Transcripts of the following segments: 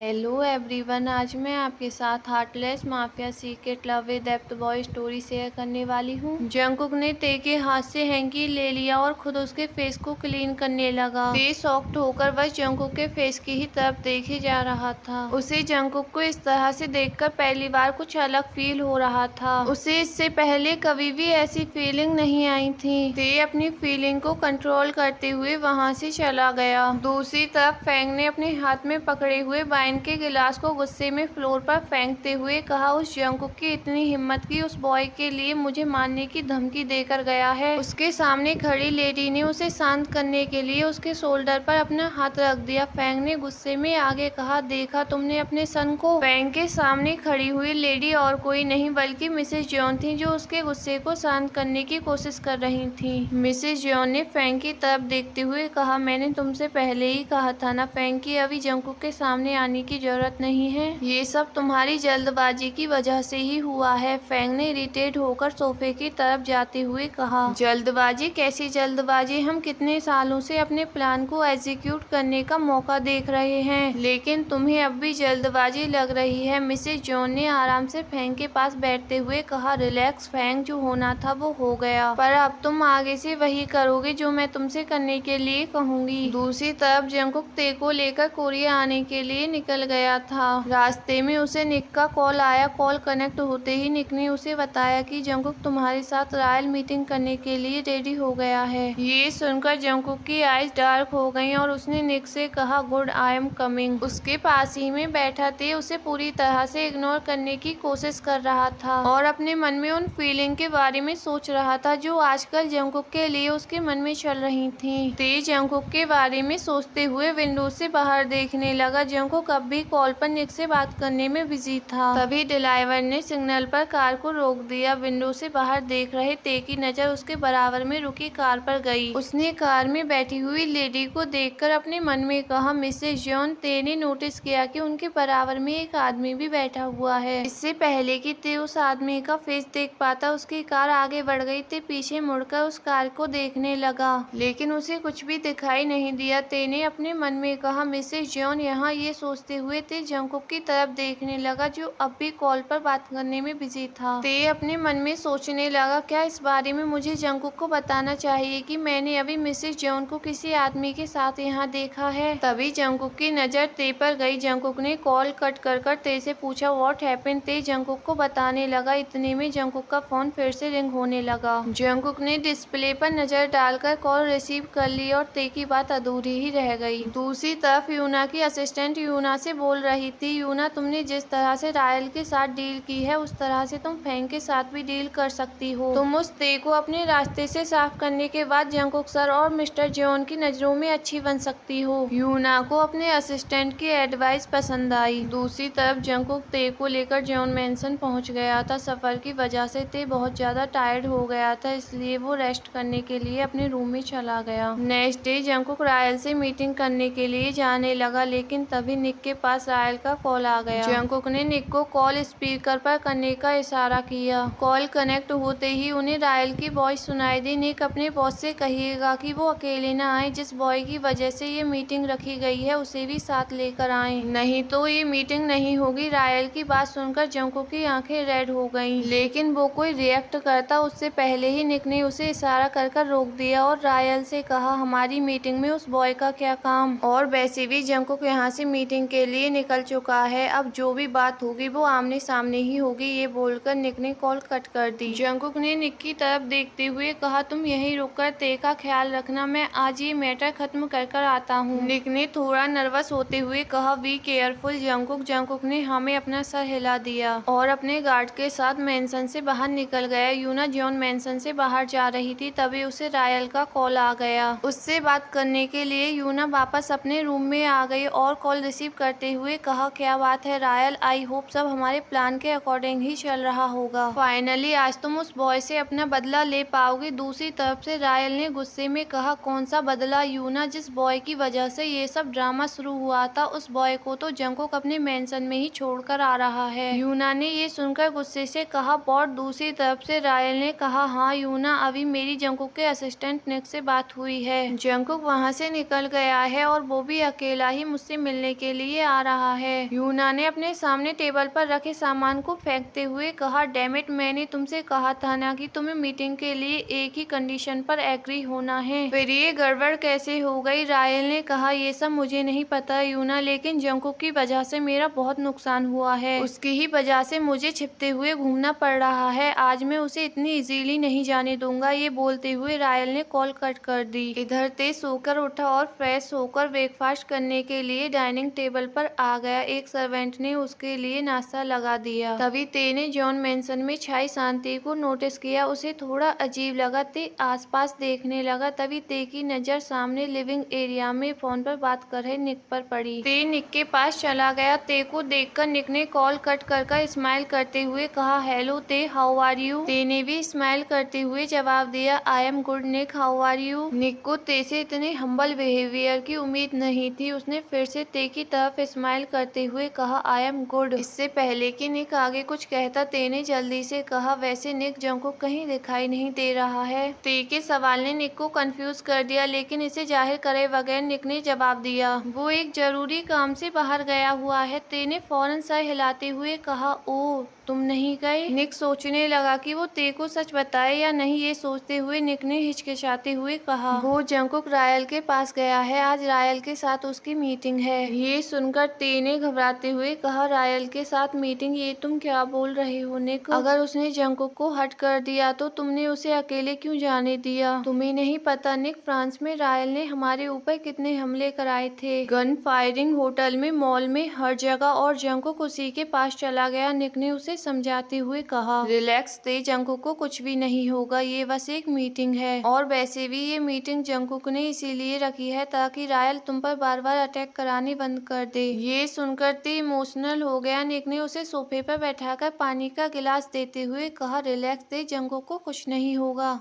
Hello everyone, आज मैं आपके साथ heartless mafia secret love with depth boy story share करने वाली हूँ। जंगकुक ने ते के हाथ से हैंकी ले लिया और खुद उसके फेस को क्लीन करने लगा। ते शॉक्ड होकर बस जंगकुक के फेस की ही तरफ देखे जा रहा था। उसे जंगकुक को इस तरह से देखकर पहली बार कुछ अलग फील हो रहा था। उसे इससे पहले कभी भी ऐसी फीलिंग नहीं आई थी। ते अपनी फीलिंग को कंट्रोल करते हुए वहाँ से चला गया। दूसरी तरफ फैंग ने अपने हाथ में पकड़े हुए के गिलास को गुस्से में फ्लोर पर फेंकते हुए कहा, उस जंगकुक की इतनी हिम्मत कि उस बॉय के लिए मुझे मारने की धमकी देकर गया है। उसके सामने खड़ी लेडी ने उसे शांत करने के लिए उसके शोल्डर पर अपना हाथ रख दिया। फैंग ने गुस्से में आगे कहा, देखा तुमने अपने सन को? फैंग के सामने खड़ी हुई लेडी और कोई नहीं बल्कि मिसेस जॉन थी, जो उसके गुस्से को शांत करने की कोशिश कर रही थी। मिसेस जॉन ने फैंग की तरफ देखते हुए कहा, मैंने तुमसे पहले ही कहा था ना फैंग कि अभी जंगकुक के सामने आने की जरूरत नहीं है। ये सब तुम्हारी जल्दबाजी की वजह से ही हुआ है। फैंग ने इरिटेट होकर सोफे की तरफ जाते हुए कहा, जल्दबाजी? कैसी जल्दबाजी? हम कितने सालों से अपने प्लान को एग्जीक्यूट करने का मौका देख रहे हैं, लेकिन तुम्हें अब भी जल्दबाजी लग रही है। मिसेस जॉन ने आराम से फैंग के पास बैठते हुए कहा, रिलैक्स फैंग, जो होना था वो हो गया, पर अब तुम आगे से वही करोगे जो मैं तुमसे करने के लिए कहूंगी। दूसरी तरफ जंगकुक ते को लेकर कोरिया आने के लिए निकल गया था। रास्ते में उसे निक का कॉल आया। कॉल कनेक्ट होते ही निक ने उसे बताया कि जंगकुक तुम्हारे साथ रॉयल मीटिंग करने के लिए रेडी हो गया है। ये सुनकर जंगकुक की आईज डार्क हो गईं और उसने निक से कहा, गुड, आई एम कमिंग। उसके पास ही में बैठा ते उसे पूरी तरह से इग्नोर करने की कोशिश कर रहा था और अपने मन में उन फीलिंग के बारे में सोच रहा था जो आजकल जंगकुक के लिए उसके मन में चल रही थी। ते जंगकुक के बारे में सोचते हुए विंडो से बाहर देखने लगा। जंगकुक अब भी कॉल पर निक से बात करने में बिजी था। तभी ड्राइवर ने सिग्नल पर कार को रोक दिया। विंडो से बाहर देख रहे ते की नजर उसके बराबर में रुकी कार पर गई। उसने कार में बैठी हुई लेडी को देखकर अपने मन में कहा, मिसेस जॉन। ते ने नोटिस किया कि उनके बराबर में एक आदमी भी बैठा हुआ है। इससे पहले कि ते उस आदमी का फेस देख पाता, उसकी कार आगे बढ़ गई। ते पीछे मुड़कर उस कार को देखने लगा, लेकिन उसे कुछ भी दिखाई नहीं दिया। ते ने अपने मन में कहा, मिसेस जॉन यहाँ। ये सोचते हुए ते जंगकुक की तरफ देखने लगा, जो अब भी कॉल पर बात करने में बिजी था। ते अपने मन में सोचने लगा, क्या इस बारे में मुझे जंगकुक को बताना चाहिए कि मैंने अभी मिसेस जॉन को किसी आदमी के साथ यहाँ देखा है। तभी जंगकुक की नजर ते पर गई। जंगकुक ने कॉल कट कर ते से पूछा, व्हाट हैपेंड? ते जंगकुक को बताने लगा। इतने में जंगकुक का फोन फिर से रिंग होने लगा। जंगकुक ने डिस्प्ले पर नजर डालकर कॉल रिसीव कर ली और ते की बात अधूरी ही रह गई। दूसरी तरफ यूना की असिस्टेंट यूना से बोल रही थी, यूना, तुमने जिस तरह से रायल के साथ डील की है उस तरह से तुम फैंग के साथ भी डील कर सकती हो। तुम उस ते को अपने रास्ते से साफ करने के बाद जंगकुक सर और मिस्टर जॉन की नजरों में अच्छी बन सकती हो। यूना को अपने असिस्टेंट की एडवाइस पसंद आई। दूसरी तरफ जंगकुक ते को लेकर जॉन मैंसन पहुंच गया था। सफर की वजह से ते बहुत ज्यादा टायर्ड हो गया था, इसलिए वो रेस्ट करने के लिए अपने रूम में चला गया। नेक्स्ट डे जंगकुक रायल से मीटिंग करने के लिए जाने लगा, लेकिन तभी निक के पास रायल का कॉल आ गया। जंगकुक ने निक को कॉल स्पीकर पर करने का इशारा किया। कॉल कनेक्ट होते ही उन्हें रायल की वॉइस सुनाई दी, निक, अपने बॉस से कहिएगा कि वो अकेले न आए। जिस बॉय की वजह से ये मीटिंग रखी गई है उसे भी साथ लेकर आए, नहीं तो ये मीटिंग नहीं होगी। रायल की बात सुनकर जंगकुक की आंखें रेड हो गईं, लेकिन वो कोई रिएक्ट करता उससे पहले ही निक ने उसे इशारा कर रोक दिया और रायल से कहा, हमारी मीटिंग में उस बॉय का क्या काम? और वैसे भी जंगकुक यहाँ से मीटिंग के लिए निकल चुका है, अब जो भी बात होगी वो आमने सामने ही होगी। ये बोलकर निक ने कॉल कट कर दी। जंगकुक ने निक की तरफ देखते हुए कहा, तुम यहीं रुककर ते का ख्याल रखना, मैं आज ये मैटर खत्म कर आता हूँ। निक ने थोड़ा नर्वस होते हुए कहा, बी केयरफुल जंगकुक। जंगकुक ने हमें अपना सर हिला दिया और अपने गार्ड के साथ मैंसन से बाहर निकल गया। यूना जॉन मैंसन से बाहर जा रही थी, तभी उसे रायल का कॉल आ गया। उससे बात करने के लिए यूना वापस अपने रूम में आ गई और कॉल रिसीव करते हुए कहा, क्या बात है रायल? आई होप सब हमारे प्लान के अकॉर्डिंग ही चल रहा होगा। फाइनली आज तुम उस बॉय से अपना बदला ले पाओगे। दूसरी तरफ से रायल ने गुस्से में कहा, कौन सा बदला यूना? जिस बॉय की वजह से ये सब ड्रामा शुरू हुआ था, उस बॉय को तो जंगकुक अपने मेंशन में ही छोड़कर आ रहा है। यूना ने ये सुनकर गुस्से से कहा, बॉट। दूसरी तरफ से रायल ने कहा, हाँ यूना, अभी मेरी जंगकुक के असिस्टेंट निक से बात हुई है। जंगकुक वहाँ से निकल गया है और वो भी अकेला ही मुझसे मिलने के लिए लिए आ रहा है। यूना ने अपने सामने टेबल पर रखे सामान को फेंकते हुए कहा, डैम इट, मैंने तुमसे कहा था ना कि तुम्हें मीटिंग के लिए एक ही कंडीशन पर एग्री होना है। फिर ये गड़बड़ कैसे हो गई? रायल ने कहा, ये सब मुझे नहीं पता यूना, लेकिन जंकुक की वजह से मेरा बहुत नुकसान हुआ है। उसकी ही वजह से मुझे छिपते हुए घूमना पड़ रहा है। आज मैं उसे इतनी इजीली नहीं जाने दूंगा। ये बोलते हुए रायल ने कॉल कट कर दी। इधर तेज सोकर उठा और फ्रेश होकर ब्रेकफास्ट करने के लिए डाइनिंग टेबल पर आ गया। एक सर्वेंट ने उसके लिए नाश्ता लगा दिया। तभी ते ने जॉन मैंसन में छाई शांति को नोटिस किया। उसे थोड़ा अजीब लगा। ते आसपास देखने लगा। तभी ते की नजर सामने लिविंग एरिया में फोन पर बात कर रहे निक पर पड़ी। ते निक के पास चला गया। ते को देखकर निक ने कॉल कट कर स्माइल करते हुए कहा, हेलो ते, हाउ आर यू? ते ने भी स्माइल करते हुए जवाब दिया, I am good Nick, how are you? Nick को ते से इतने हम्बल बिहेवियर की उम्मीद नहीं थी। उसने फिर से ते की तरफ स्माइल करते हुए कहा, आई एम गुड। इससे पहले कि निक आगे कुछ कहता, ते ने जल्दी से कहा, वैसे निक, जंकुक कहीं दिखाई नहीं दे रहा है। ते के सवाल ने निक को कंफ्यूज कर दिया, लेकिन इसे जाहिर करे बगैर निक ने जवाब दिया, वो एक जरूरी काम से बाहर गया हुआ है। ते ने फौरन सर हिलाते हुए कहा, ओह, तुम नहीं गए? निक सोचने लगा कि वो ते को सच बताए या नहीं। ये सोचते हुए निक ने हिचकिचाते हुए कहा, वो जंकुक रायल के पास गया है। आज रायल के साथ उसकी मीटिंग है। ये सुनकर ते ने घबराते हुए कहा, रायल के साथ मीटिंग? ये तुम क्या बोल रहे हो निक? अगर उसने जंकुक को हट कर दिया तो तुमने उसे अकेले क्यों जाने दिया? तुम्हें नहीं पता निक, फ्रांस में रायल ने हमारे ऊपर कितने हमले कराए थे। गन फायरिंग, होटल में, मॉल में, हर जगह, और जंकुक उसी के पास चला गया। निक ने उसे समझाते हुए कहा, रिलैक्स ते, जंकुक को कुछ भी नहीं होगा। ये बस एक मीटिंग है, और वैसे भी ये मीटिंग जंकुक ने इसीलिए रखी है ताकि रायल तुम पर बार बार अटैक कराने बंद कर दे। ये सुनकर ते इमोशनल हो गया। निक ने उसे सोफे पर बैठाकर पानी का गिलास देते हुए कहा, रिलैक्स ते, जंकुक को कुछ नहीं होगा।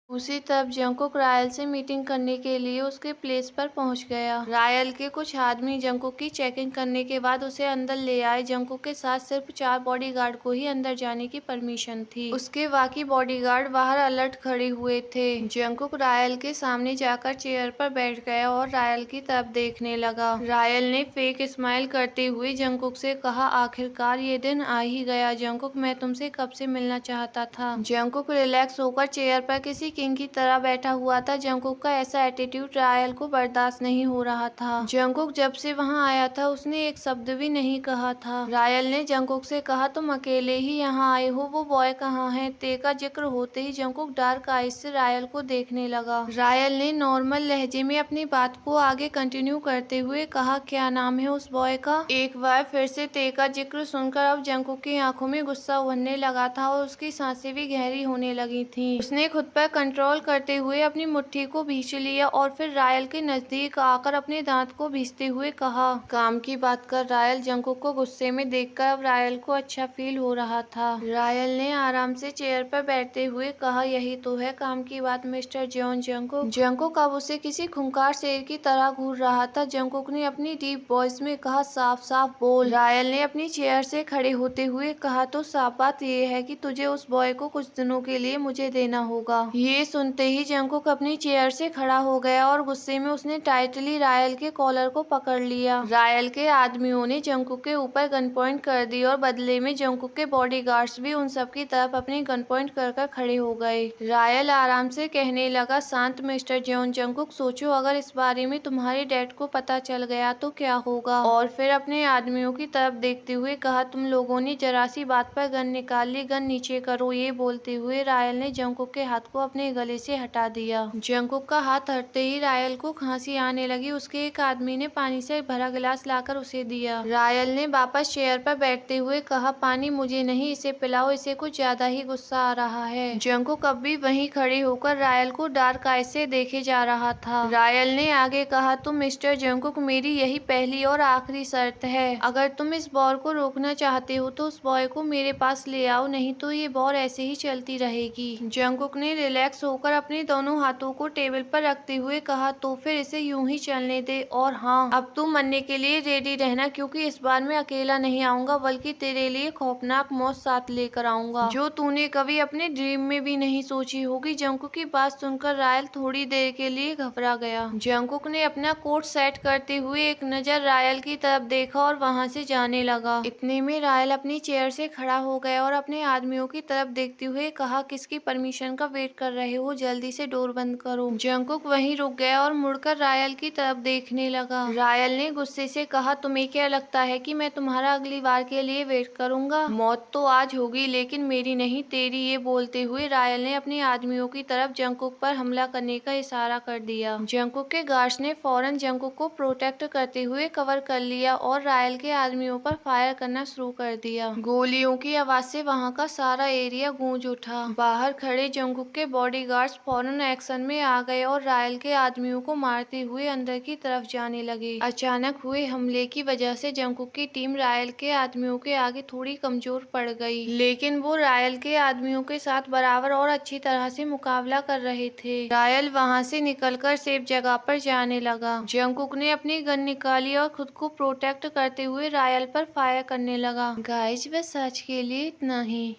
उसी तरफ जंकुक रायल से मीटिंग करने के लिए उसके प्लेस पर पहुंच गया। रायल के कुछ आदमी जंकुक की चेकिंग करने के बाद उसे अंदर ले आए। जंकुक के साथ सिर्फ 4 बॉडीगार्ड को ही अंदर जाने की परमिशन थी। उसके बाकी बॉडीगार्ड बाहर अलर्ट खड़े हुए थे। जंकुक रायल के सामने जाकर चेयर पर बैठ गया और रायल की तरफ देखने लगा। रायल ने फेक स्माइल करते हुए जंकुक से कहा, आखिरकार ये दिन आ ही गया जंकुक, मैं तुमसे कब से मिलना चाहता था। जंकुक रिलैक्स होकर चेयर पर किसी किंग की तरह बैठा हुआ था। जंकुक का ऐसा एटीट्यूड रायल को बर्दाश्त नहीं हो रहा था। जंकुक जब से वहां आया था उसने एक शब्द भी नहीं कहा था। रायल ने जंकुक से कहा, तुम अकेले ही यहाँ आए हो, वो बॉय कहाँ है? ते का जिक्र होते ही जंकुक डार्क आइज से रायल को देखने लगा। रायल ने नॉर्मल लहजे में अपनी बात को आगे कंटिन्यू करते हुए कहा, क्या नाम है उस बॉय का? एक बार फिर से ते का जिक्र सुनकर अब जंकुक की आंखों में गुस्सा उभरने लगा था और उसकी सांसें भी गहरी होने लगी थी। उसने खुद पर कंट्रोल करते हुए अपनी मुट्ठी को भींच लिया और फिर रायल के नजदीक आकर अपने दांत को भींचते हुए कहा, काम की बात कर रायल। जंकुक को गुस्से में देखकर अब रायल को अच्छा फील हो रहा था। रायल ने आराम से चेयर पर बैठते हुए कहा, यही तो है काम की बात मिस्टर जॉन जंकुक। जंकुक अब उसे किसी खूंखार शेर की तरह घूर रहा था। जंकुक ने अपनी डीप वॉइस में कहा, साफ साफ बोल। रायल ने अपनी चेयर से खड़े होते हुए कहा, तो साफ बात ये है कि तुझे उस बॉय को कुछ दिनों के लिए मुझे देना होगा। ये सुनते ही जंकुक अपनी चेयर से खड़ा हो गया और गुस्से में उसने टाइटली रायल के कॉलर को पकड़ लिया। रायल के आदमियों ने जंकुक के ऊपर गन पॉइंट कर दी और बदले में जंकुक के बॉडीगार्ड्स भी उन सब की तरफ अपनी गन पॉइंट कर खड़े हो गए। रायल आराम से कहने लगा, शांत मिस्टर जॉन जंकुक, सोचो अगर इस बारे में तुम्हारे डैड को पता चल गया तो क्या होगा? और फिर अपने आदमियों की तरफ देखते हुए कहा, तुम लोगों ने जरा सी बात पर गन निकाल ली, गन नीचे करो। ये बोलते हुए रायल ने जंकुक के हाथ को अपने गले से हटा दिया। जंकुक का हाथ हटते ही रायल को खांसी आने लगी। उसके एक आदमी ने पानी से भरा गिलास लाकर उसे दिया। रायल ने वापस चेयर पर बैठते हुए कहा, पानी मुझे नहीं, इसे पिलाओ, इसे कुछ ज्यादा ही गुस्सा आ रहा है। जंकुक अब भी वहीं खड़े होकर रायल को डार्क आइज से देखे जा रहा था। रायल ने आगे कहा, तुम मिस्टर जंकुक, मेरी यही पहली और आखिरी शर्त है। अगर तुम इस वॉर को रोकना चाहते हो तो उस बॉय को मेरे पास ले आओ, नहीं तो ये वॉर ऐसे ही चलती रहेगी। जंकुक ने रिलैक्स रिलैक्स होकर अपने दोनों हाथों को टेबल पर रखते हुए कहा, तो फिर इसे यूं ही चलने दे। और हाँ, अब तू मरने के लिए रेडी रहना, क्योंकि इस बार मैं अकेला नहीं आऊंगा, बल्कि तेरे लिए खौफनाक मौत साथ लेकर आऊंगा, जो तूने कभी अपने ड्रीम में भी नहीं सोची होगी। जंगकुक की बात सुनकर रायल थोड़ी देर के लिए घबरा गया। जंगकुक ने अपना कोट सेट करते हुए एक नजर रायल की तरफ देखा और वहां से जाने लगा। इतने में रायल अपनी चेयर से खड़ा हो गया और अपने आदमियों की तरफ देखते हुए कहा, किसकी परमिशन का वेट कर रहे हो, जल्दी से डोर बंद करो। जंगकुक वहीं रुक गया और मुड़कर रायल की तरफ देखने लगा। रायल ने गुस्से से कहा, तुम्हें क्या लगता है कि मैं तुम्हारा अगली बार के लिए वेट करूंगा? मौत तो आज होगी, लेकिन मेरी नहीं, तेरी। ये बोलते हुए रायल ने अपने आदमियों की तरफ जंगकुक पर हमला करने का इशारा कर दिया। जंगकुक के गार्ड्स ने फौरन जंगकुक को प्रोटेक्ट करते हुए कवर कर लिया और रायल के आदमियों पर फायर करना शुरू कर दिया। गोलियों की आवाज से वहां का सारा एरिया गूंज उठा। बाहर खड़े जंगकुक के बॉडीगार्ड्स फौरन एक्शन में आ गए और रायल के आदमियों को मारते हुए अंदर की तरफ जाने लगे। अचानक हुए हमले की वजह से जंगकुक की टीम रायल के आदमियों के आगे थोड़ी कमजोर पड़ गई, लेकिन वो रायल के आदमियों के साथ बराबर और अच्छी तरह से मुकाबला कर रहे थे। रायल वहां से निकलकर सेफ जगह पर जाने लगा। जंगकुक ने अपनी गन निकाली और खुद को प्रोटेक्ट करते हुए रायल पर फायर करने लगा। गाइस, बस आज के लिए इतना ही।